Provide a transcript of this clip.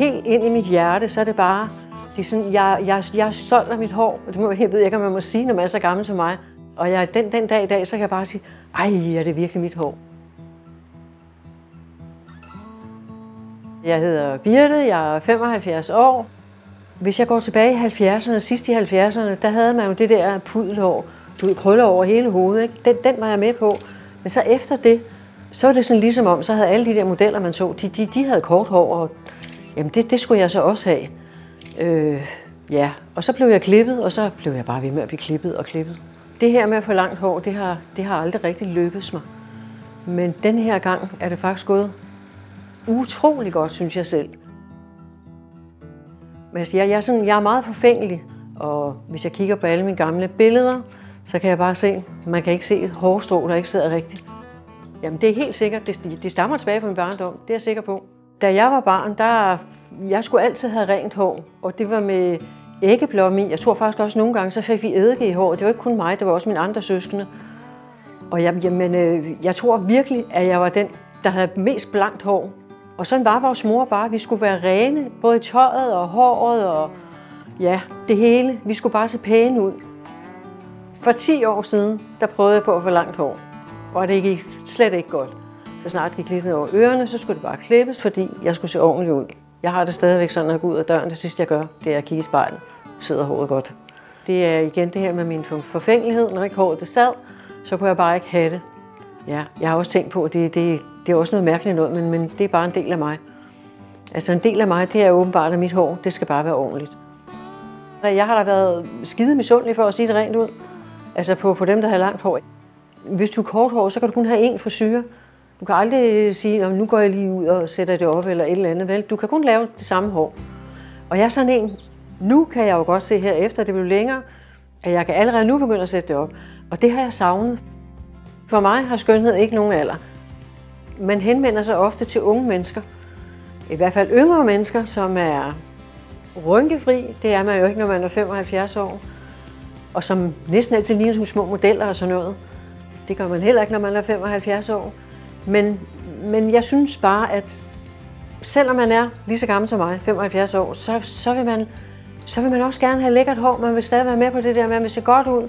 helt ind i mit hjerte, så er det bare, det er sådan, jeg er stolt af mit hår. Jeg ved ikke, om man må sige, når man er så gammel som mig. Og den dag i dag, så kan jeg bare sige, ej, er det virkelig mit hår. Jeg hedder Birte, jeg er 75 år. Hvis jeg går tilbage i 70'erne, sidst i 70'erne, der havde man jo det der pudelhår, krøller over hele hovedet, ikke? Den var jeg med på. Men så efter det, så var det sådan ligesom om, så havde alle de der modeller, man så, de havde kort hår, og jamen det skulle jeg så også have. Ja, og så blev jeg klippet, og så blev jeg bare ved med at blive klippet og klippet. Det her med at få langt hår, det har aldrig rigtig lykkedes mig. Men den her gang er det faktisk gået utrolig godt, synes jeg selv. Men jeg er meget forfængelig, og hvis jeg kigger på alle mine gamle billeder, så kan jeg bare se, man kan ikke se et hårstrå, der ikke sidder rigtigt. Jamen det er helt sikkert, det stammer tilbage fra min barndom, det er jeg sikker på. Da jeg var barn, jeg skulle altid have rent hår, og det var med æggeblomme i. Jeg tror faktisk også nogle gange, så fik vi eddike i håret. Det var ikke kun mig, det var også mine andre søskende. Og jeg tror virkelig, at jeg var den, der havde mest blankt hår. Og sådan var vores mor bare. Vi skulle være rene, både i tøjet og håret og ja, det hele. Vi skulle bare se pæne ud. For 10 år siden, der prøvede jeg på at få langt hår. Og det gik slet ikke godt. Så snart gik lidt ned over ørerne, så skulle det bare klippes, fordi jeg skulle se ordentligt ud. Jeg har det stadigvæk sådan, at jeg går ud af døren. Det sidste jeg gør, det er at kigge i spejlet. Sidder håret godt. Det er igen det her med min forfængelighed. Når ikke håret det sad, så kunne jeg bare ikke have det. Ja, jeg har også tænkt på, at det er også noget mærkeligt noget, men det er bare en del af mig. Altså en del af mig, det er åbenbart, at mit hår, det skal bare være ordentligt. Jeg har da været skide misundelig for at sige det rent ud. Altså på dem, der har langt hår. Hvis du er kort hår, så kan du kun have én frisyre. Du kan aldrig sige, nu går jeg lige ud og sætter det op eller et eller andet. Vel? Du kan kun lave det samme hår. Og jeg er sådan en, nu kan jeg jo godt se her efter det blev længere, at jeg kan allerede nu begynde at sætte det op. Og det har jeg savnet. For mig har skønhed ikke nogen alder. Man henvender sig ofte til unge mennesker, i hvert fald yngre mennesker, som er rynkefri. Det er man jo ikke, når man er 75 år. Og som næsten altid ligner som små modeller og sådan noget. Det gør man heller ikke, når man er 75 år. Men jeg synes bare, at selvom man er lige så gammel som mig, 75 år, så vil man også gerne have lækkert hår. Man vil stadig være med på det der med, at man vil se godt ud.